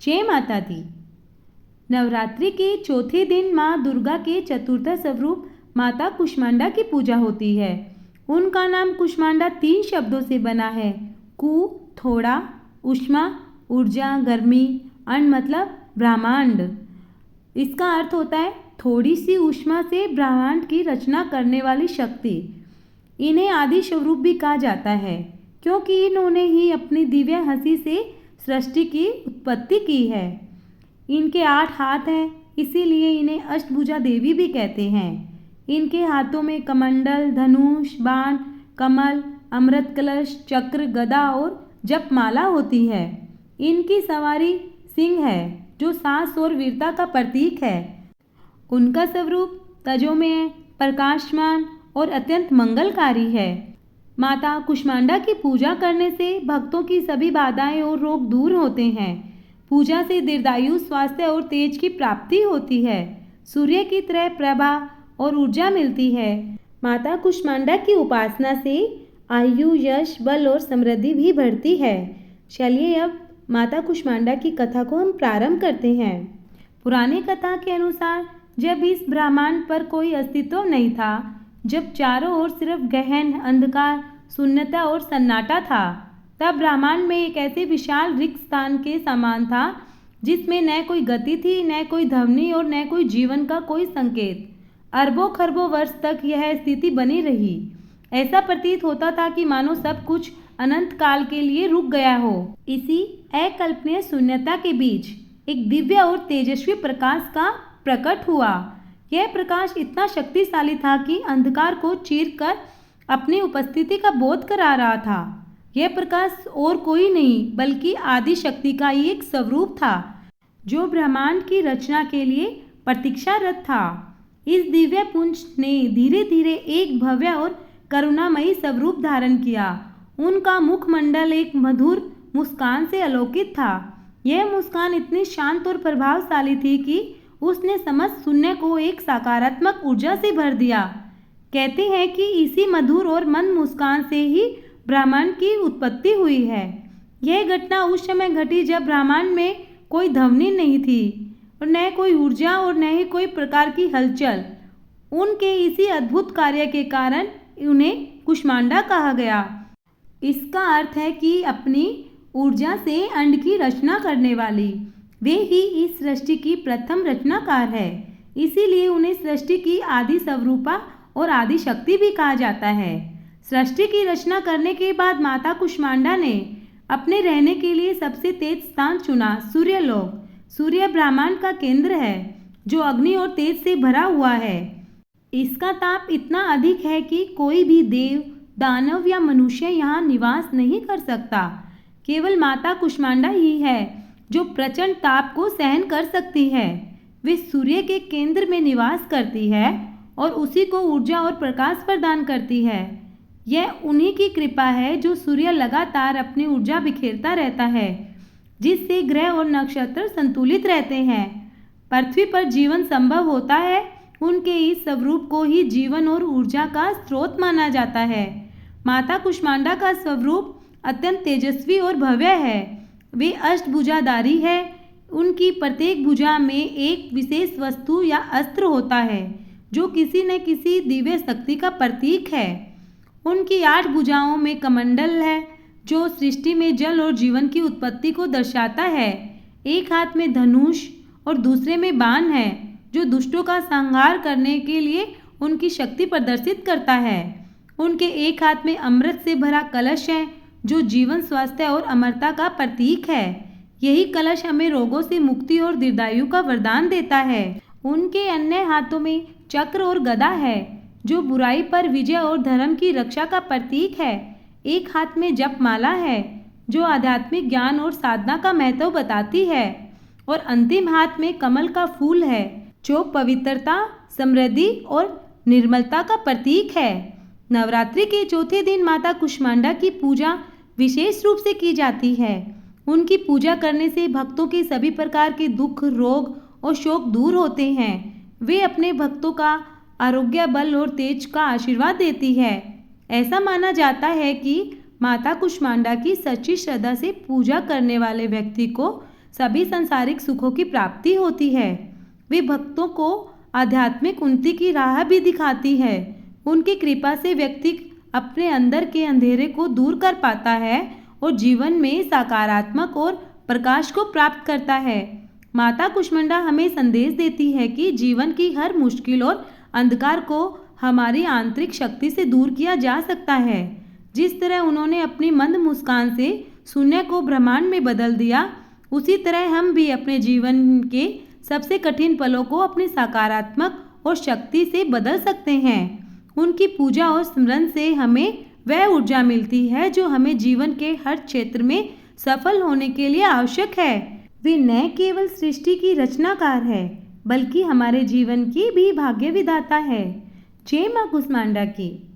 जय माता दी। नवरात्रि के चौथे दिन माँ दुर्गा के चतुर्थ स्वरूप माता कुष्मांडा की पूजा होती है। उनका नाम कुष्मांडा 3 शब्दों से बना है। कु थोड़ा, उष्मा ऊर्जा, गर्मी, अंड मतलब ब्रह्मांड। इसका अर्थ होता है थोड़ी सी उष्मा से ब्रह्मांड की रचना करने वाली शक्ति। इन्हें आदि स्वरूप भी कहा जाता है क्योंकि इन्होंने ही अपनी दिव्य हंसी से सृष्टि की उत्पत्ति की है। इनके 8 हाथ हैं, इसीलिए इन्हें अष्टभुजा देवी भी कहते हैं। इनके हाथों में कमंडल, धनुष, बाण, कमल, अमृत कलश, चक्र, गदा और जपमाला होती है। इनकी सवारी सिंह है जो साहस और वीरता का प्रतीक है। उनका स्वरूप तेजोमय, प्रकाशमान और अत्यंत मंगलकारी है। माता कुष्मांडा की पूजा करने से भक्तों की सभी बाधाएं और रोग दूर होते हैं। पूजा से दीर्घायु, स्वास्थ्य और तेज की प्राप्ति होती है। सूर्य की तरह प्रभा और ऊर्जा मिलती है। माता कुष्मांडा की उपासना से आयु, यश, बल और समृद्धि भी बढ़ती है। चलिए अब माता कुष्मांडा की कथा को हम प्रारंभ करते हैं। पुरानी कथा के अनुसार जब इस ब्रह्मांड पर कोई अस्तित्व नहीं था, जब चारों ओर सिर्फ गहन अंधकार, शून्यता और सन्नाटा था, तब ब्रह्मांड में एक ऐसे विशाल रिक्त स्थान के समान था जिसमें न कोई गति थी, न कोई ध्वनि और न कोई जीवन का कोई संकेत। अरबों खरबों वर्ष तक यह स्थिति बनी रही। ऐसा प्रतीत होता था कि मानो सब कुछ अनंत काल के लिए रुक गया हो। इसी अकल्पनीय शून्यता के बीच एक दिव्य और तेजस्वी प्रकाश का प्रकट हुआ। यह प्रकाश इतना शक्तिशाली था कि अंधकार को चीरकर अपनी उपस्थिति का बोध करा रहा था। यह प्रकाश और कोई नहीं बल्कि आदि शक्ति का ही एक स्वरूप था जो ब्रह्मांड की रचना के लिए प्रतीक्षारत था। इस दिव्य पुंज ने धीरे धीरे एक भव्य और करुणामयी स्वरूप धारण किया। उनका मुखमंडल एक मधुर मुस्कान से अलौकित था। यह मुस्कान इतनी शांत और प्रभावशाली थी कि उसने समस्त शून्य को एक सकारात्मक ऊर्जा से भर दिया। कहते हैं कि इसी मधुर और मंद मुस्कान से ही ब्रह्मांड की उत्पत्ति हुई है। यह घटना उस समय घटी जब ब्रह्मांड में कोई ध्वनि नहीं थी और न कोई ऊर्जा और न ही कोई प्रकार की हलचल। उनके इसी अद्भुत कार्य के कारण उन्हें कुष्मांडा कहा गया। इसका अर्थ है कि अपनी ऊर्जा से अंड की रचना करने वाली। वे ही इस सृष्टि की प्रथम रचनाकार है। इसीलिए उन्हें सृष्टि की आदि स्वरूपा और आदि शक्ति भी कहा जाता है। सृष्टि की रचना करने के बाद माता कुष्मांडा ने अपने रहने के लिए सबसे तेज स्थान चुना, सूर्यलोक। सूर्य ब्रह्मांड का केंद्र है जो अग्नि और तेज से भरा हुआ है। इसका ताप इतना अधिक है कि कोई भी देव, दानव या मनुष्य यहाँ निवास नहीं कर सकता। केवल माता कुष्मांडा ही है जो प्रचंड ताप को सहन कर सकती है। वे सूर्य के केंद्र में निवास करती है और उसी को ऊर्जा और प्रकाश प्रदान करती है। यह उन्हीं की कृपा है जो सूर्य लगातार अपनी ऊर्जा बिखेरता रहता है, जिससे ग्रह और नक्षत्र संतुलित रहते हैं। पृथ्वी पर जीवन संभव होता है। उनके इस स्वरूप को ही जीवन और ऊर्जा का स्रोत माना जाता है। माता कुष्मांडा का स्वरूप अत्यंत तेजस्वी और भव्य है। वे अष्टभुजाधारी है। उनकी प्रत्येक भुजा में एक विशेष वस्तु या अस्त्र होता है जो किसी न किसी दिव्य शक्ति का प्रतीक है। उनकी 8 भुजाओं में कमंडल है जो सृष्टि में जल और जीवन की उत्पत्ति को दर्शाता है। एक हाथ में धनुष और दूसरे में बाण है जो दुष्टों का संहार करने के लिए उनकी शक्ति प्रदर्शित करता है। उनके एक हाथ में अमृत से भरा कलश है जो जीवन, स्वास्थ्य और अमरता का प्रतीक है। यही कलश हमें रोगों से मुक्ति और दीर्घायु का वरदान देता है। उनके अन्य हाथों में चक्र और गदा है जो बुराई पर विजय और धर्म की रक्षा का प्रतीक है। एक हाथ में जपमाला है जो आध्यात्मिक ज्ञान और साधना का महत्व बताती है और अंतिम हाथ में कमल का फूल है जो पवित्रता, समृद्धि और निर्मलता का प्रतीक है। नवरात्रि के चौथे दिन माता कुष्मांडा की पूजा विशेष रूप से की जाती है। उनकी पूजा करने से भक्तों के सभी प्रकार के दुख, रोग और शोक दूर होते हैं। वे अपने भक्तों का आरोग्य, बल और तेज का आशीर्वाद देती है। ऐसा माना जाता है कि माता कुष्मांडा की सच्ची श्रद्धा से पूजा करने वाले व्यक्ति को सभी सांसारिक सुखों की प्राप्ति होती है। वे भक्तों को आध्यात्मिक उन्नति की राह भी दिखाती है। उनकी कृपा से व्यक्ति अपने अंदर के अंधेरे को दूर कर पाता है और जीवन में सकारात्मक और प्रकाश को प्राप्त करता है। माता कुष्मांडा हमें संदेश देती है कि जीवन की हर मुश्किल और अंधकार को हमारी आंतरिक शक्ति से दूर किया जा सकता है। जिस तरह उन्होंने अपनी मंद मुस्कान से शून्य को ब्रह्मांड में बदल दिया, उसी तरह हम भी अपने जीवन के सबसे कठिन पलों को अपनी सकारात्मक और शक्ति से बदल सकते हैं। उनकी पूजा और स्मरण से हमें वह ऊर्जा मिलती है जो हमें जीवन के हर क्षेत्र में सफल होने के लिए आवश्यक है। वे न केवल सृष्टि की रचनाकार है, बल्कि हमारे जीवन की भी भाग्य विधाता है। जय मां कुष्मांडा की।